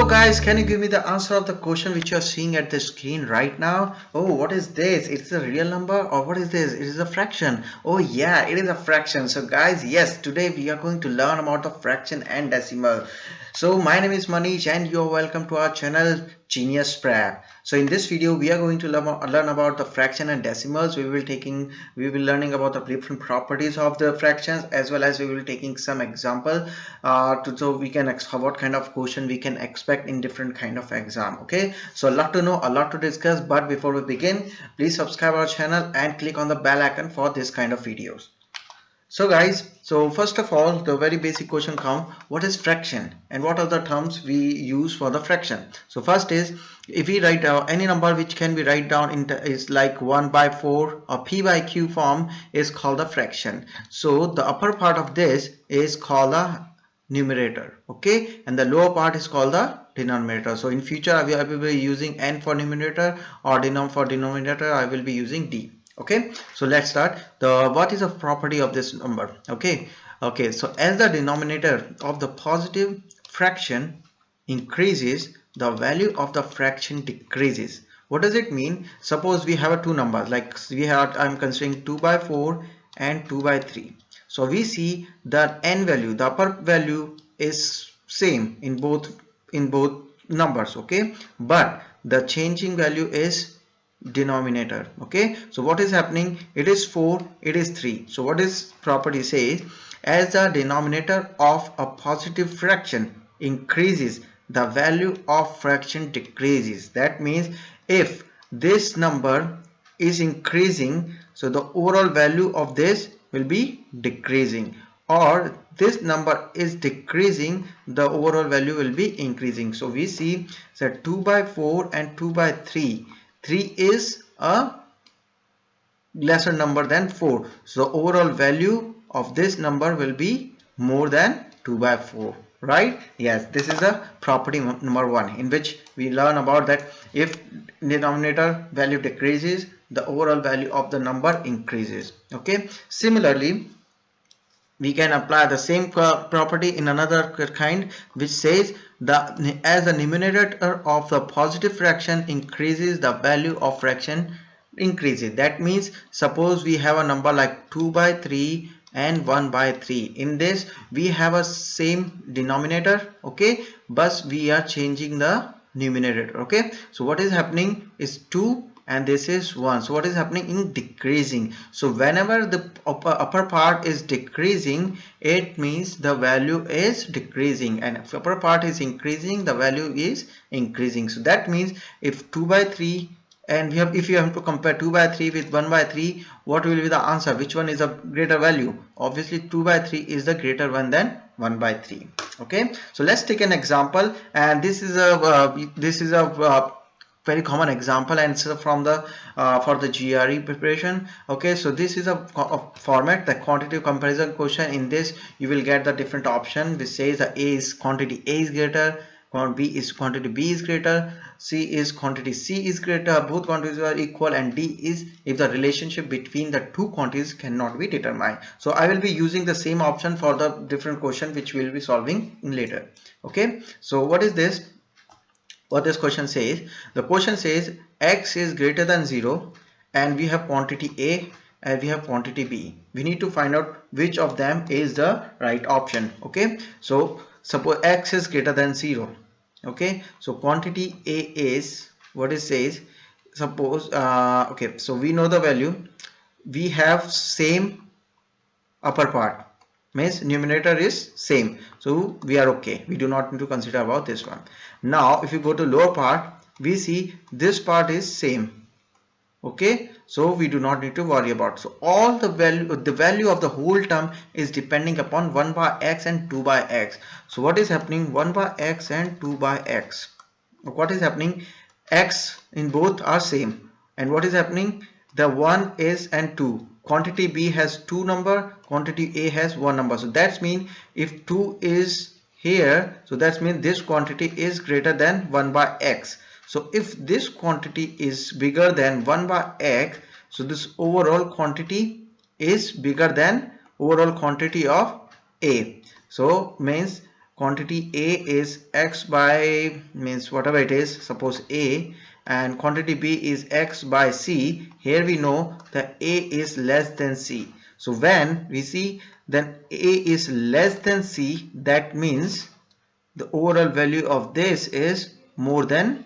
So guys, can you give me the answer of the question which you are seeing at the screen right now? Oh, what is this? It's a real number or what is this? It is a fraction. Oh yeah, it is a fraction. So guys, yes, today we are going to learn about the fraction and decimal. So my name is Manish and you are welcome to our channel Genius Prep. So in this video we are going to learn about the fraction and decimals. We will learning about the different properties of the fractions, as well as we will taking some example so we can what kind of question we can expect in different kind of exam. Okay, so a lot to know, a lot to discuss, but before we begin, please subscribe our channel and click on the bell icon for this kind of videos. So guys, so first of all, the very basic question come, what is fraction and what are the terms we use for the fraction? So first is, if we write down any number which can be write down into is like 1 by 4 or p by q form is called a fraction. So the upper part of this is called a numerator, okay, and the lower part is called the denominator. So in future I will be using n for numerator, or for denominator I will be using d. Okay, so let's start. What is a property of this number? Okay, so as the denominator of the positive fraction increases, the value of the fraction decreases. What does it mean? Suppose we have two numbers, like I'm considering 2 by 4 and 2 by 3. So we see that n value, the upper value is same in both numbers, okay, but the changing value is denominator. Okay, so what is happening? It is 4, it is 3. So what is property says, as the denominator of a positive fraction increases, the value of fraction decreases. That means if this number is increasing, so the overall value of this will be decreasing, or this number is decreasing, the overall value will be increasing. So we see that 2 by 4 and 2 by 3, 3 is a lesser number than 4, so the overall value of this number will be more than 2 by 4, right? Yes, this is a property number 1, in which we learn about that if denominator value decreases, the overall value of the number increases. Okay, similarly we can apply the same property in another kind, which says as the numerator of the positive fraction increases, the value of fraction increases. That means suppose we have a number like 2 by 3 and 1 by 3. In this we have a same denominator, okay, but we are changing the numerator. Okay, so what is happening is 2 and this is 1. So what is happening in decreasing? So whenever the upper part is decreasing, it means the value is decreasing, and if upper part is increasing, the value is increasing. So that means if 2 by 3 and if you have to compare 2 by 3 with 1 by 3, what will be the answer? Which one is a greater value? Obviously 2 by 3 is the greater one than 1 by 3. Okay, so let's take an example, and this is a very common example, and so from the for the GRE preparation. Okay, so this is a format, the quantitative comparison question. In this you will get the different option which says the A is quantity A is greater, B is quantity B is greater, C is quantity C is greater, both quantities are equal, and D is if the relationship between the two quantities cannot be determined. So I will be using the same option for the different question which we will be solving in later. Okay, so what is this? What this question says, the question says x is greater than 0 and we have quantity A and we have quantity B. We need to find out which of them is the right option. Okay, so suppose x is greater than 0. Okay, so quantity A is what it says. Suppose okay, so we know the value, we have same upper part, means numerator is same, so we are okay, we do not need to consider about this one. Now if you go to lower part, we see this part is same. Okay, so we do not need to worry about. So all the value of the whole term is depending upon 1 by x and 2 by x. So what is happening? 1 by x and 2 by x, what is happening? X in both are same, and what is happening? The 1 is and 2, quantity B has 2 number, quantity A has 1 number. So that's mean if 2 is here, so that means this quantity is greater than 1 by x. So if this quantity is bigger than 1 by x, so this overall quantity is bigger than overall quantity of A. So means quantity A is x by, means whatever it is, suppose A, and quantity B is x by C. Here we know that A is less than C. So when we see then A is less than C, that means the overall value of this is more than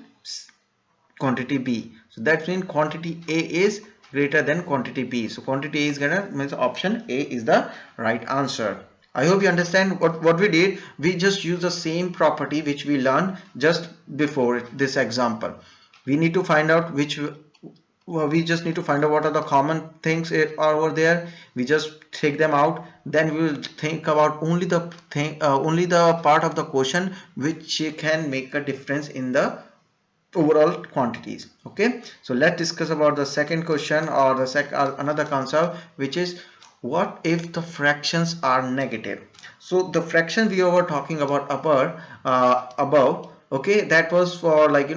quantity B. So that means quantity A is greater than quantity B. So quantity A is greater, means option A is the right answer. I hope you understand what we did. We just use the same property which we learned just before this example. We need to find out which, well, we just need to find out what are the common things are over there. We just take them out, then we will think about only the thing, only the part of the question which can make a difference in the overall quantities. Okay, so let's discuss about the second question, or the another concept, which is what if the fractions are negative. So the fraction we were talking about above, okay, that was for, like,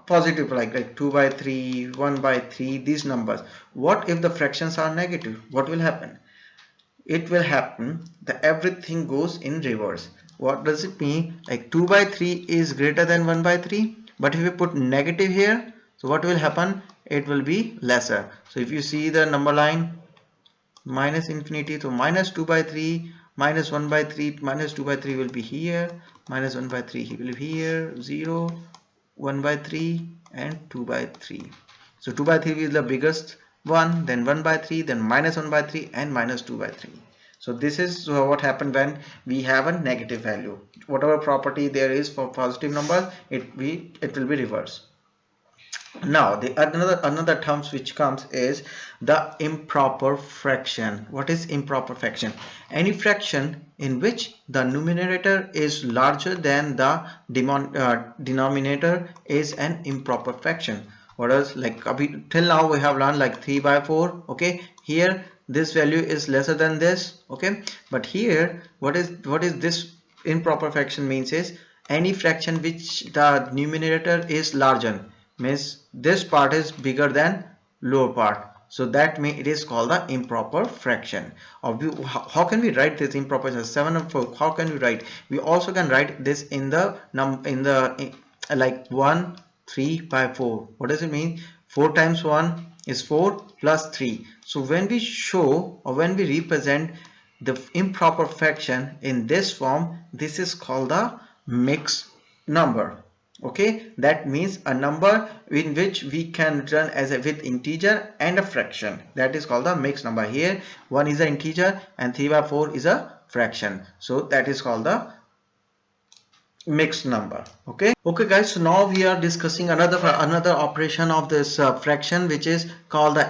positive, like 2 by 3, 1 by 3, these numbers. What if the fractions are negative? What will happen? It will happen that everything goes in reverse. What does it mean? Like 2 by 3 is greater than 1 by 3, but if you put negative here, so what will happen? It will be lesser. So if you see the number line minus infinity, so minus 2 by 3, minus 1 by 3, minus 2 by 3 will be here, minus 1 by 3 will be here, 0, 1 by 3 and 2 by 3. So 2 by 3 is the biggest one, then 1 by 3, then minus 1 by 3 and minus 2 by 3. So this is what happened when we have a negative value. Whatever property there is for positive number, it will be reverse. Now the another terms which comes is the improper fraction. What is improper fraction? Any fraction in which the numerator is larger than the denominator is an improper fraction. What else? Like till now we have learned like 3 by 4. Okay, here this value is lesser than this. Okay, but here what is this improper fraction means is any fraction which the numerator is larger, means this part is bigger than lower part, so that means it is called the improper fraction. Or how can we write this improper fraction? 7 and 4, how can we write? We also can write this in the like 1 3 by 4. What does it mean? 4 times 1 is 4 plus 3. So when we show, or when we represent the improper fraction in this form, this is called the mixed number. Okay, that means a number in which we can return as a with integer and a fraction, that is called the mixed number. Here 1 is an integer and 3 by 4 is a fraction, so that is called the mixed number. Okay guys, so now we are discussing another operation of this fraction, which is called the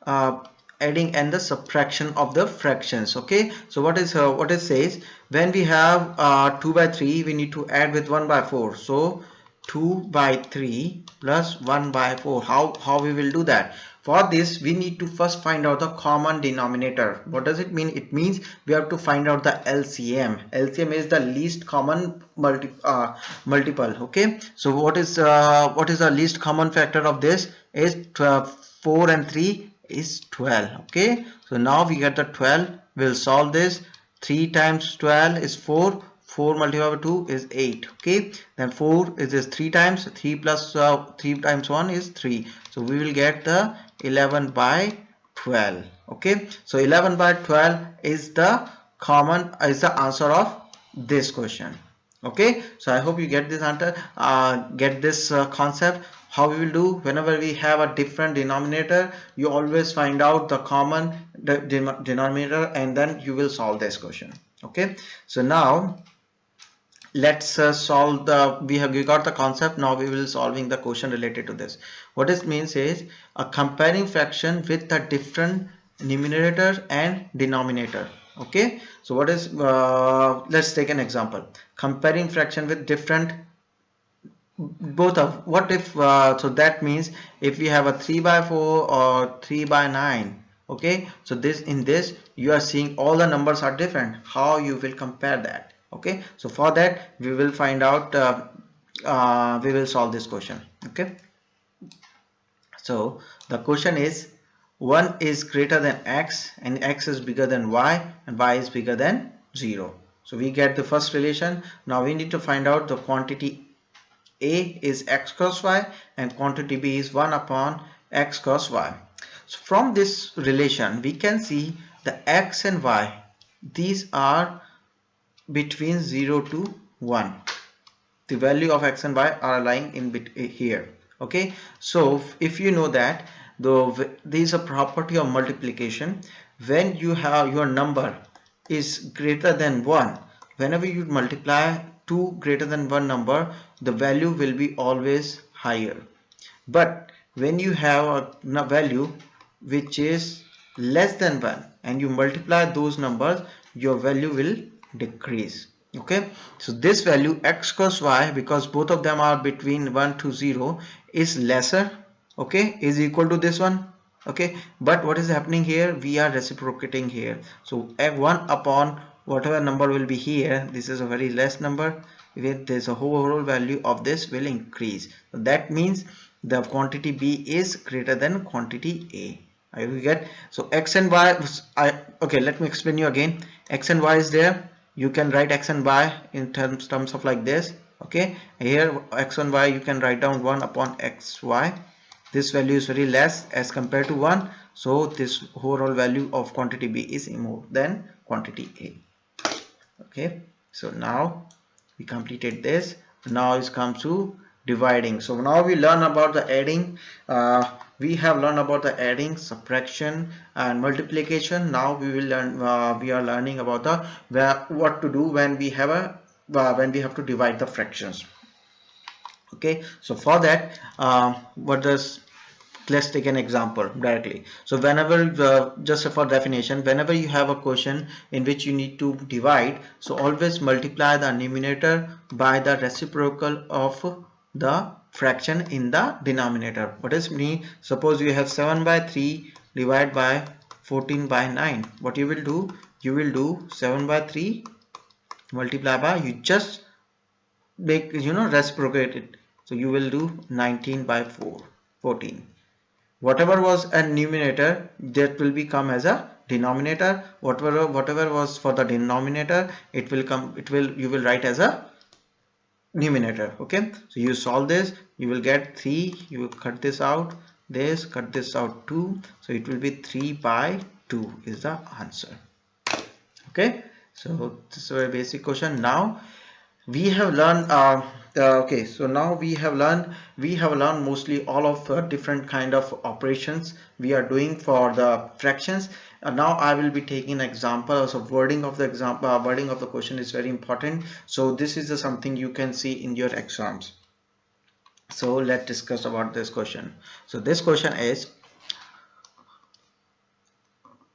uh, adding and the subtraction of the fractions. Okay, so what it says, when we have 2 by 3, we need to add with 1 by 4. So 2 by 3 plus 1 by 4. How we will do that? For this we need to first find out the common denominator. What does it mean? It means we have to find out the LCM. LCM is the least common multiple. Okay, so what is the least common factor of this is 4 and 3 is 12. Okay, so now we get the 12. We'll solve this. 3 times 12 is 4. 4 multiplied by 2 is 8. Okay, then 4 is this 3 times 3 plus 3 times 1 is 3. So we will get the 11 by 12. Okay, so 11 by 12 is the answer of this question. Okay, so I hope you get this answer, get this concept. How we will do, whenever we have a different denominator, you always find out the common denominator and then you will solve this question. Okay, so now let's solve we got the concept. Now we will solving the question related to this. What it means is a comparing fraction with a different numerator and denominator. Okay, so what is let's take an example. Comparing fraction with different, both of, what if so that means if we have a 3 by 4 or 3 by 9. Okay, so in this you are seeing all the numbers are different. How you will compare that? Okay, so for that we will find out, we will solve this question. Okay, so the question is 1 is greater than x and x is bigger than y and y is bigger than 0. So we get the first relation. Now we need to find out the quantity A is x cross y and quantity B is 1 upon x cross y. So from this relation we can see the x and y, these are between 0 to 1. The value of x and y are lying in here. Okay, so if you know that there is a property of multiplication, when you have your number is greater than 1, whenever you multiply two greater than one number, the value will be always higher. But when you have a value which is less than 1 and you multiply those numbers, your value will decrease. Okay, so this value x cross y, because both of them are between 1 to 0, is lesser, okay, is equal to this one. Okay, but what is happening here, we are reciprocating here, so 1 upon whatever number will be here, this is a very less number, with this a whole value of this will increase. So that means the quantity B is greater than quantity A. I will get, so x and y, okay, let me explain you again. X and y is there, you can write x and y in terms of like this. Okay, here x and y you can write down 1 upon xy. This value is very less as compared to 1, so this overall value of quantity B is more than quantity A. Okay, so now we completed this. Now it comes to dividing. So now we learn about the adding. We have learned about the adding, subtraction and multiplication. Now we will learn, we are learning about the what to do when we have a when we have to divide the fractions. Okay, so for that, what does, let's take an example directly. So whenever just for definition, whenever you have a question in which you need to divide, so always multiply the numerator by the reciprocal of the fraction in the denominator. What does mean? Suppose you have 7 by 3 divided by 14 by 9. What you will do, you will do 7 by 3 multiply by, you just make, reciprocate it, so you will do 19 by 14. Whatever was a numerator, that will become as a denominator. Whatever was for the denominator, it will come, you will write as a numerator. Okay, so you solve this, you will get 3, you will cut this out, this cut this out 2, so it will be 3 by 2 is the answer. Okay, so this is a very basic question. Now we have learned okay, so now we have learned mostly all of different kind of operations we are doing for the fractions. Now I will be taking an example. So wording of the example, wording of the question is very important. So this is something you can see in your exams. So let's discuss about this question. So this question is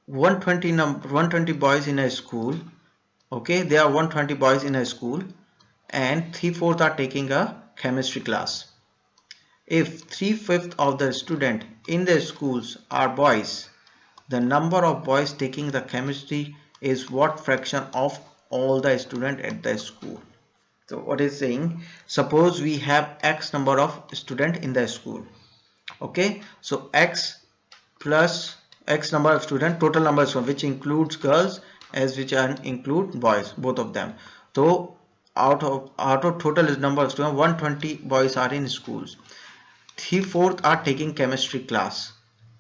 120 boys in a school. Okay, there are 120 boys in a school and 3/4 are taking a chemistry class. If 3/5 of the students in the schools are boys, the number of boys taking the chemistry is what fraction of all the students at the school? So what is saying, suppose we have x number of students in the school. Okay, so x plus x number of students, total number of students, which includes girls as which include boys, both of them. So out of total number of students, 120 boys are in schools, 3/4 are taking chemistry class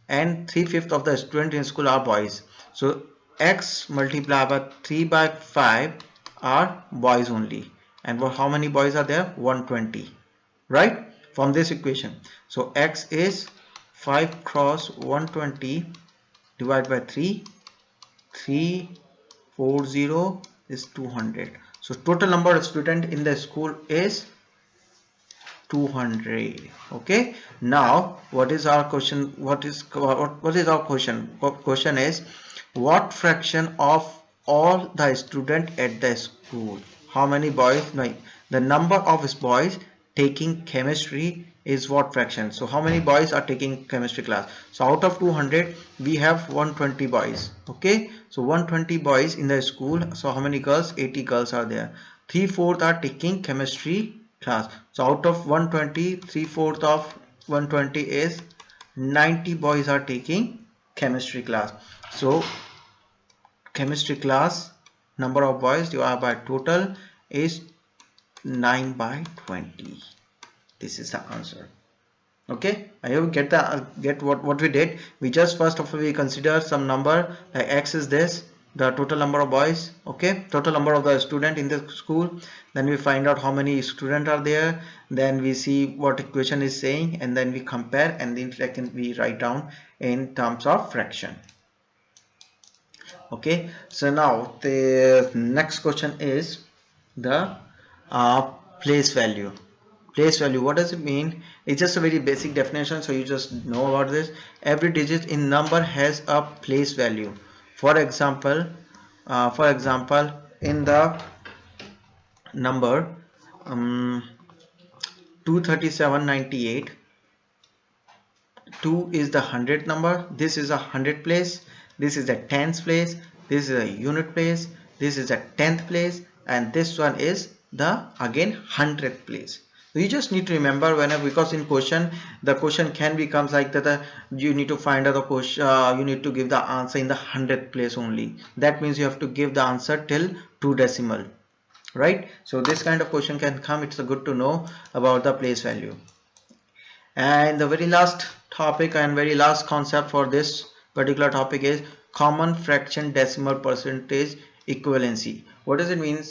and 3/5 of the students in school are boys. So x multiplied by 3 by 5 are boys only, and how many boys are there? 120, right, from this equation. So x is 5 cross 120 divided by 3, 340 is 200. So total number of students in the school is 200. Okay, now what is our question? What is our question? Question is, what fraction of all the students at the school, how many boys, no, the number of boys taking chemistry is what fraction? So how many boys are taking chemistry class? So out of 200 we have 120 boys. Okay, so 120 boys in the school. So how many girls? 80 girls are there. 3/4 are taking chemistry class. So out of 120, 3/4 of 120 is 90 boys are taking chemistry class. So chemistry class number of boys divided by total is 9 by 20. This is the answer. Okay, I hope you get what we did. We just first of all we consider some number like x is this, the total number of boys, okay, total number of the student in the school. Then we find out how many students are there, then we see what equation is saying, and then we compare, and then we write down in terms of fraction. Okay, so now the next question is the place value. Place value, what does it mean? It's just a very basic definition, so you just know about this. Every digit in number has a place value. For example, in the number 23798, 2 is the 100th number, this is a 100th place, this is the 10th place, this is a unit place, this is a 10th place, and this one is the again 100th place. So you just need to remember whenever, because in question the question can becomes like that, you need to find out the question, you need to give the answer in the 100th place only. That means you have to give the answer till 2 decimal, right? So this kind of question can come. It's good to know about the place value. And the very last topic and very last concept for this particular topic is common fraction decimal percentage equivalency. What does it mean?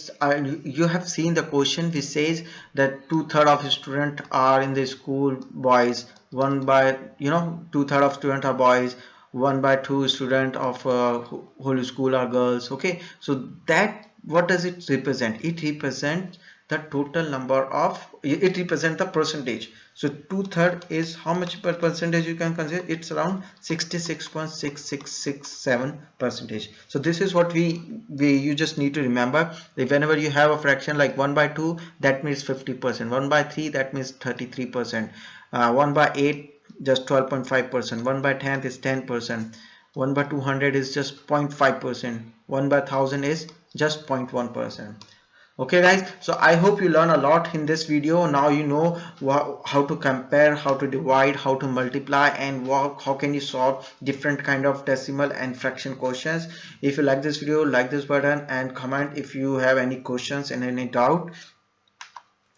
You have seen the question which says that 2/3 of students are in the school boys, 2/3 of students are boys, 1/2 student of whole school are girls. Okay, so that, what does it represent? It represents the total number of, it represents the percentage. So 2/3 is how much per percentage you can consider? It's around 66.6667%. So this is what you just need to remember. If whenever you have a fraction like 1/2, that means 50%, 1/3 that means 33%, 1/8 just 12.5%, 1/10 is 10%, 1/200 is just 0.5%, 1/1000 is just 0.1%. Okay guys, so I hope you learn a lot in this video. Now you know how to compare, how to divide, how to multiply, and how can you solve different kind of decimal and fraction questions. If you like this video, like this button and comment if you have any questions and any doubt.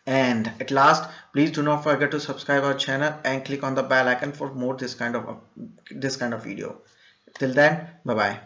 And at last, please do not forget to subscribe our channel and click on the bell icon for more this kind of video. Till then, bye bye.